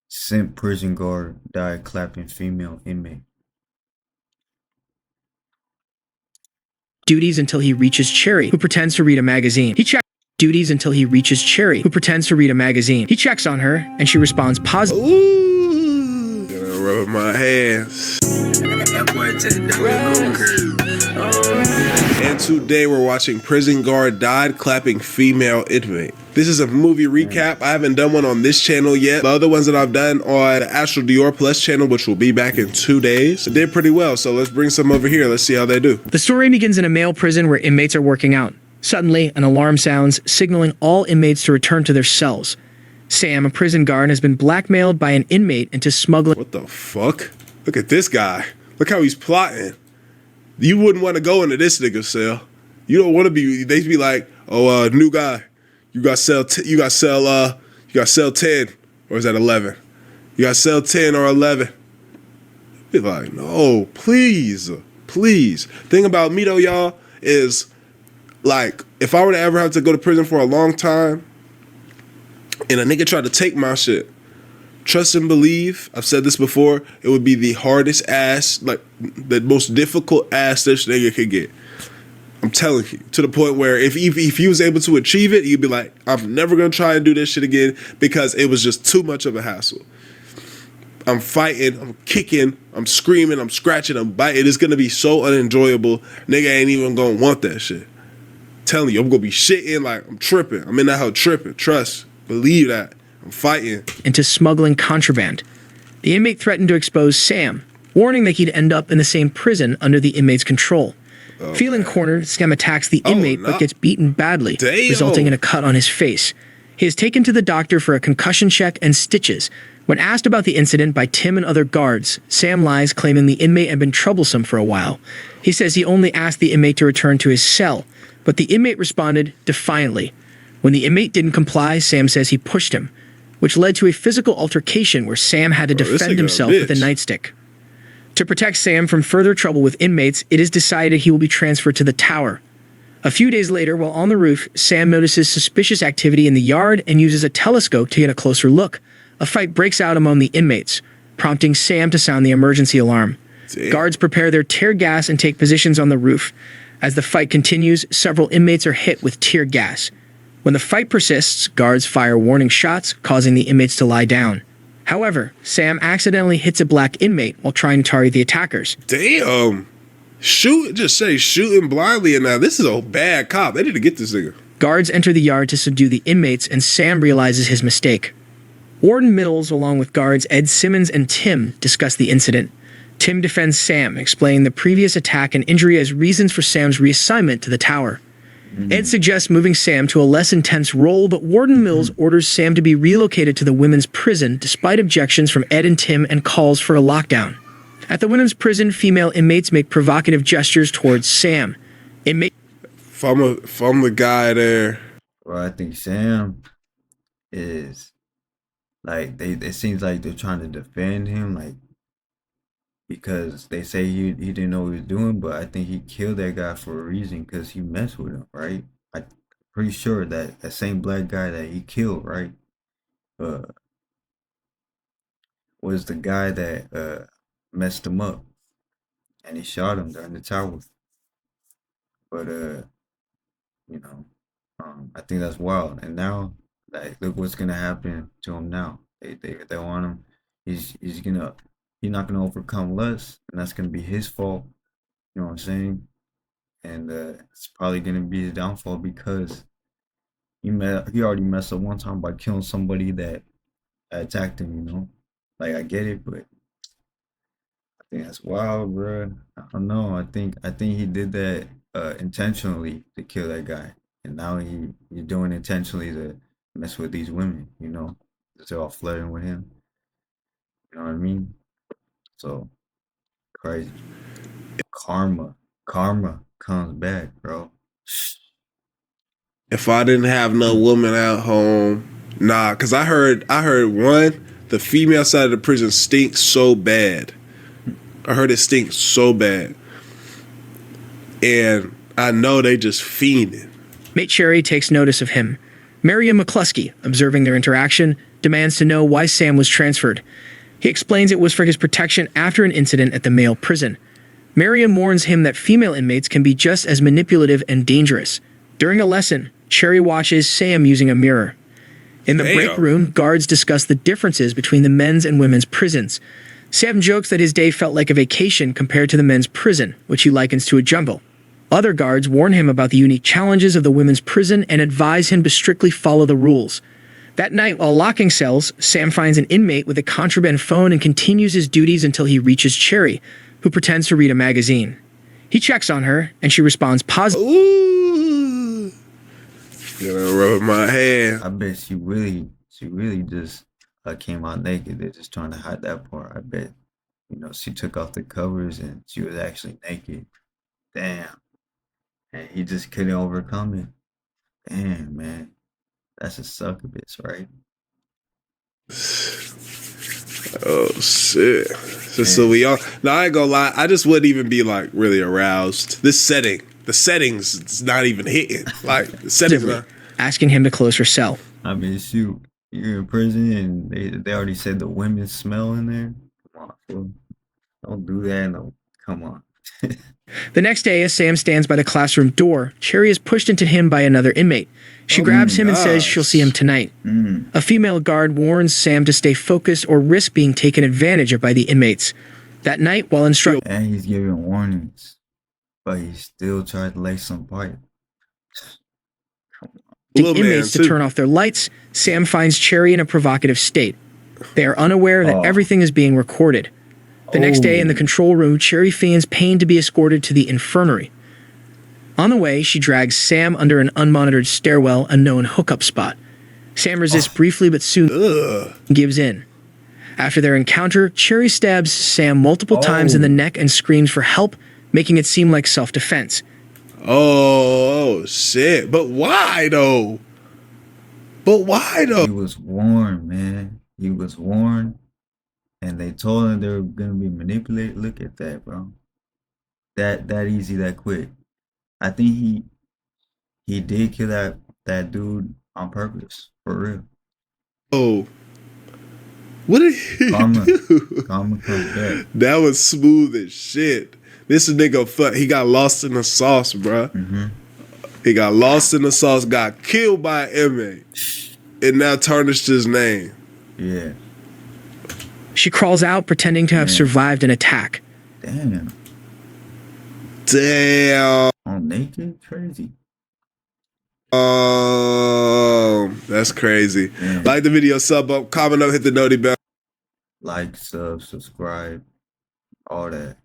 Sent prison guard died clapping female inmate. Duties until he reaches Cherry, who pretends to read a magazine. He checks duties until he reaches Cherry, who pretends to read a magazine. He checks on her, and she responds positively. Ooh, gonna rub my hands. And today we're watching Prison Guard Died Clapping Female Inmate. This is a movie recap. I haven't done one on this channel yet. The other ones that I've done on the Astro Dior Plus channel, which will be back in 2 days, did pretty well. So let's bring some over here. Let's see how they do. The story begins in a male prison where inmates are working out. Suddenly, an alarm sounds, signaling all inmates to return to their cells. Sam, a prison guard, has been blackmailed by an inmate into smuggling. What the fuck? Look at this guy. Look how he's plotting. You wouldn't want to go into this nigga's cell. You don't want to be. They'd be like, "Oh, new guy, you got cell 10, or is that 11? You got cell 10 or 11." Be like, "No, please, please." Thing about me though, y'all, is like if I were to ever have to go to prison for a long time, and a nigga tried to take my shit, trust and believe, I've said this before, it would be the hardest ass, like the most difficult ass this nigga could get. I'm telling you, to the point where if he was able to achieve it, he'd be like, I'm never gonna try and do this shit again because it was just too much of a hassle. I'm fighting, I'm kicking, I'm screaming, I'm scratching, I'm biting. It's gonna be so unenjoyable. Nigga ain't even gonna want that shit. I'm telling you, I'm gonna be shitting like I'm tripping. I'm in that house tripping. Trust, believe that. I'm fighting. Into smuggling contraband. The inmate threatened to expose Sam, warning that he'd end up in the same prison under the inmate's control. Feeling cornered, Sam attacks the inmate but gets beaten badly, resulting in a cut on his face. He is taken to the doctor for a concussion check and stitches. When asked about the incident by Tim and other guards, Sam lies, claiming the inmate had been troublesome for a while. He says he only asked the inmate to return to his cell, but the inmate responded defiantly. When the inmate didn't comply, Sam says he pushed him, which led to a physical altercation where Sam had to defend himself with a nightstick. To protect Sam from further trouble with inmates, it is decided he will be transferred to the tower. A few days later, while on the roof, Sam notices suspicious activity in the yard and uses a telescope to get a closer look. A fight breaks out among the inmates, prompting Sam to sound the emergency alarm. Guards prepare their tear gas and take positions on the roof. As the fight continues, several inmates are hit with tear gas. When the fight persists, guards fire warning shots, causing the inmates to lie down. However, Sam accidentally hits a black inmate while trying to target the attackers. Damn. Just say shooting blindly, and now this is a bad cop. They need to get this nigga. Guards enter the yard to subdue the inmates, and Sam realizes his mistake. Warden Middles, along with guards Ed Simmons and Tim, discuss the incident. Tim defends Sam, explaining the previous attack and injury as reasons for Sam's reassignment to the tower. Ed suggests moving Sam to a less intense role, but Warden Mills orders Sam to be relocated to the women's prison despite objections from Ed and Tim and calls for a lockdown. At the women's prison, female inmates make provocative gestures towards Sam. If I'm the guy there. Well, I think Sam is like it seems like they're trying to defend him, like because they say he didn't know what he was doing, but I think he killed that guy for a reason because he messed with him, right? I'm pretty sure that that same black guy that he killed, right, uh, was the guy that messed him up and he shot him during the tower. But you know, I think that's wild. And now, like, look what's gonna happen to him now. They want him. He's not gonna overcome lust, and that's gonna be his fault. You know what I'm saying? And it's probably gonna be his downfall because he already messed up one time by killing somebody that attacked him. You know, like I get it, but I think that's wild, bro. I don't know. I think he did that intentionally to kill that guy, and now he's doing intentionally to mess with these women. You know, they're all flirting with him. You know what I mean? So crazy. Karma comes back, bro. If I didn't have no woman at home, nah, cause I heard the female side of the prison stinks so bad. I heard it stinks so bad. And I know they just fiending. Mate Cherry takes notice of him. Miriam McCluskey, observing their interaction, demands to know why Sam was transferred. He explains it was for his protection after an incident at the male prison. Marion warns him that female inmates can be just as manipulative and dangerous. During a lesson, Cherry watches Sam using a mirror. In the break room, guards discuss the differences between the men's and women's prisons. Sam jokes that his day felt like a vacation compared to the men's prison, which he likens to a jungle. Other guards warn him about the unique challenges of the women's prison and advise him to strictly follow the rules. That night, while locking cells, Sam finds an inmate with a contraband phone and continues his duties until he reaches Cherry, who pretends to read a magazine. He checks on her, and she responds positively. Ooh, gonna rub my hand. I bet she really just came out naked. They're just trying to hide that part. I bet, she took off the covers and she was actually naked. Damn. And he just couldn't overcome it. Damn, man. That's a sucker bitch, right? Oh shit. So we all. Now I ain't gonna lie. I just wouldn't even be like really aroused. The settings, it's not even hitting. Like the settings, asking him to close her cell. I mean, shoot, you're in prison and they already said the women smell in there. Come on, fool. Don't do that. No, come on. The next day, as Sam stands by the classroom door, Cherry is pushed into him by another inmate. She grabs him and says she'll see him tonight. A female guard warns Sam to stay focused or risk being taken advantage of by the inmates. That night, while instructing... And he's giving warnings, but he still tried to lay some pipe. Inmates to turn off their lights, Sam finds Cherry in a provocative state. They are unaware that everything is being recorded. The next day, in the control room, Cherry feigns pain to be escorted to the infirmary. On the way, she drags Sam under an unmonitored stairwell, a known hookup spot. Sam resists briefly, but soon gives in. After their encounter, Cherry stabs Sam multiple times in the neck and screams for help, making it seem like self-defense. Oh, shit. But why, though? He was warned, man. He was warned. And they told him they were gonna be manipulated. Look at that, bro. That easy, that quick. I think he did kill that dude on purpose, for real. Oh, what did he do? Karma comes back. That was smooth as shit. This nigga, he got lost in the sauce, bro. He got lost in the sauce, got killed by an inmate, and now tarnished his name. Yeah. She crawls out, pretending to have survived an attack. Damn. All naked? Crazy. That's crazy. Damn. Like the video, sub up, comment up, hit the noti bell. Like, sub, subscribe, all that.